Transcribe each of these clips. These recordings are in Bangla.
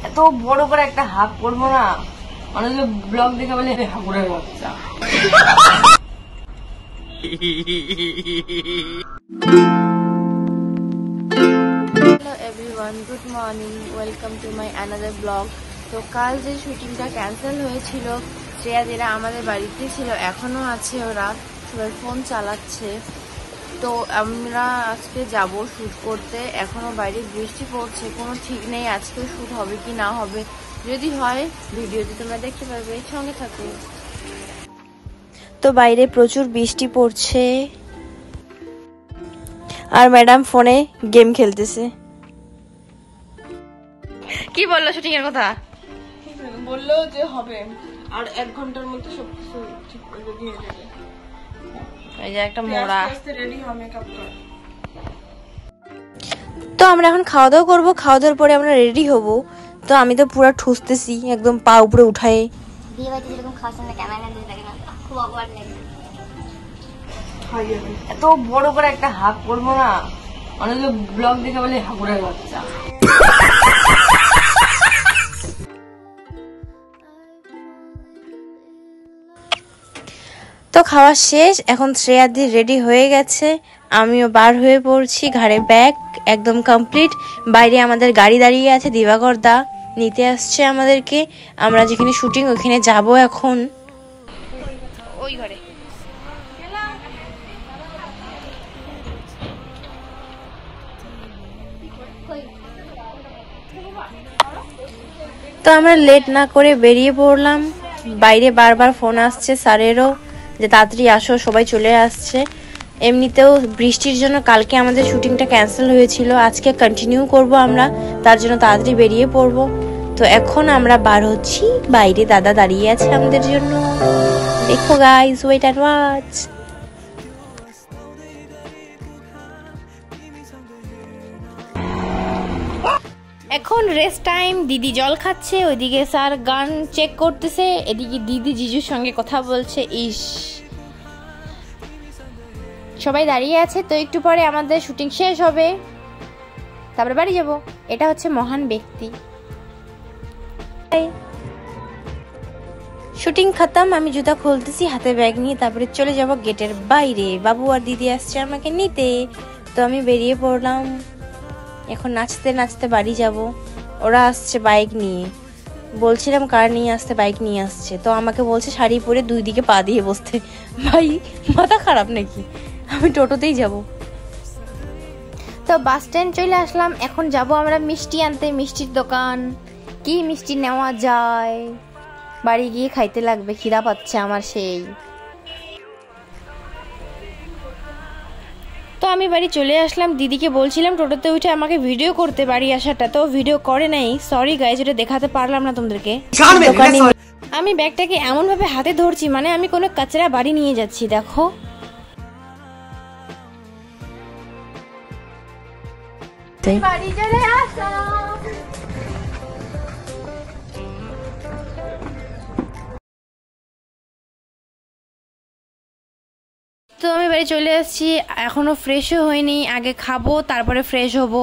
এত বড় করে একটা হাক করবো না, অনেক ব্লগ দেখে বলে হাকুরের বাচ্চা। Hello everyone, good morning, welcome to my another vlog. তো কাল যে শুটিংটা ক্যান্সেল হয়েছিল, শ্রেয়াদিরা আমাদের বাড়িতে ছিল, এখনো আছে, ওরা সবাই ফোন চালাচ্ছে। তো আমরা আজকে যাব শ্যুট করতে। এখনো বাইরে বৃষ্টি পড়ছে, কোনো ঠিক নেই আজকে শ্যুট হবে কি না হবে। যদি হয় ভিডিওতে তোমরা দেখতে পাবে, সঙ্গে থাকো। তো বাইরে প্রচুর বৃষ্টি পড়ছে আর ম্যাডাম ফোনে গেম খেলতেছে। কি বললো শুটিং এর কথা? বললো যে হবে আর 1 ঘন্টার মধ্যে সবকিছু ঠিক করে দিয়ে দেবে। এই যে একটা মোড়া রেডি হবে, মেকআপ কর। তো আমরা এখন খাওয়া দাওয়া করবো, খাওয়া দাওয়ার পরে আমরা রেডি হব। তো আমি তো পুরো ঠুসতেছি, একদম পা উপরে উঠায়। বিয়ে বাড়িতে যেরকম খাওয়ার সামনে ক্যামেরা দিয়ে থাকে না, খুব অকওয়ার্ড লাগে। এত বড় করে একটা হাক করবো না, অনেক ব্লগ দেখে বলে হাকুরের বাচ্চা। তো খাওয়া শেষ, এখন শ্রেয়াদি রেডি হয়ে গেছে, আমিও বার হয়ে পড়ছি, ঘাড়ে ব্যাগ একদম কমপ্লিট। বাইরে আমাদের গাড়ি দাঁড়িয়ে আছে, দিবাকর দা নিতে আসছে আমাদেরকে। আমরা যেখানে শুটিং ওইখানে যাব এখন। ওই ঘরে তো আমরা লেট না করে বেরিয়ে পড়লাম। বাইরে বারবার ফোন আসছে স্যারেরও যে তাড়াতাড়ি আসো, সবাই চলে আসছে। এমনিতেও বৃষ্টির জন্য কালকে আমাদের শুটিংটা ক্যান্সেল হয়েছিল, আজকে কন্টিনিউ করব আমরা, তার জন্য তাড়াতাড়ি বেরিয়ে পড়ব। তো এখন আমরা বার হচ্ছি, বাইরে দাদা দাঁড়িয়ে আছে আমাদের জন্য। দেখো গাইস, ওয়েট এন্ড ওয়াচ। এখন রেস্ট টাইম, দিদি জল খাচ্ছে, ওইদিকে স্যার গান চেক করতেছে, এদিকে দিদি জিজুর সঙ্গে কথা বলছে। ইস, সবাই দাঁড়িয়ে আছে। তো একটু পরে আমাদের শুটিং শেষ হবে, তারপরে বাড়ি যাব। এটা হচ্ছে মহান ব্যক্তি। শুটিং খতম, আমি জুতা খুলতেছি, হাতে ব্যাগ নিয়ে তারপরে চলে যাব গেটের বাইরে। বাবু আর দিদি আসছে আমাকে নিতে, তো আমি বেরিয়ে পড়লাম। এখন নাচতে নাচতে বাড়ি যাব। ওরা আসছে বাইক নিয়ে, বলছিলাম কার নিয়ে আসতে, বাইক নিয়ে আসছে। তো আমাকে বলছে শাড়ি পরে 2 দিকে পা দিয়ে বসতে। ভাই মাথা খারাপ নাকি, আমি টোটোতেই যাব। তো বাস স্ট্যান্ড চলে আসলাম, এখন যাব আমরা মিষ্টি আনতে, মিষ্টির দোকান। কি মিষ্টি নেওয়া যায়, বাড়ি গিয়ে খাইতে লাগবে, খিদা পাচ্ছে আমার সেই। তো আমি বাড়ি চলে আসলাম, দিদিকে বলছিলাম টোটোতে উঠে আমাকে ভিডিও করতে বাড়ি আসাটা, তো ভিডিও করে নাই। সরি গাইজ, এটা দেখাতে পারলাম না তোমাদেরকে। আমি ব্যাগটাকে এমন ভাবে হাতে ধরছি, মানে আমি কোনো কাচরা বাড়ি নিয়ে যাচ্ছি। দেখো বাড়ি চলে আসলাম। তো আমি বাড়ি চলে আসছি, এখনো ফ্রেশও হয়নি, আগে খাবো তারপরে ফ্রেশ হব।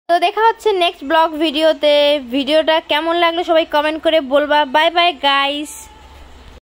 তো দেখা হচ্ছে নেক্সট ব্লগ ভিডিওতে। ভিডিওটা কেমন লাগলো সবাই কমেন্ট করে বলবা। Bye bye guys.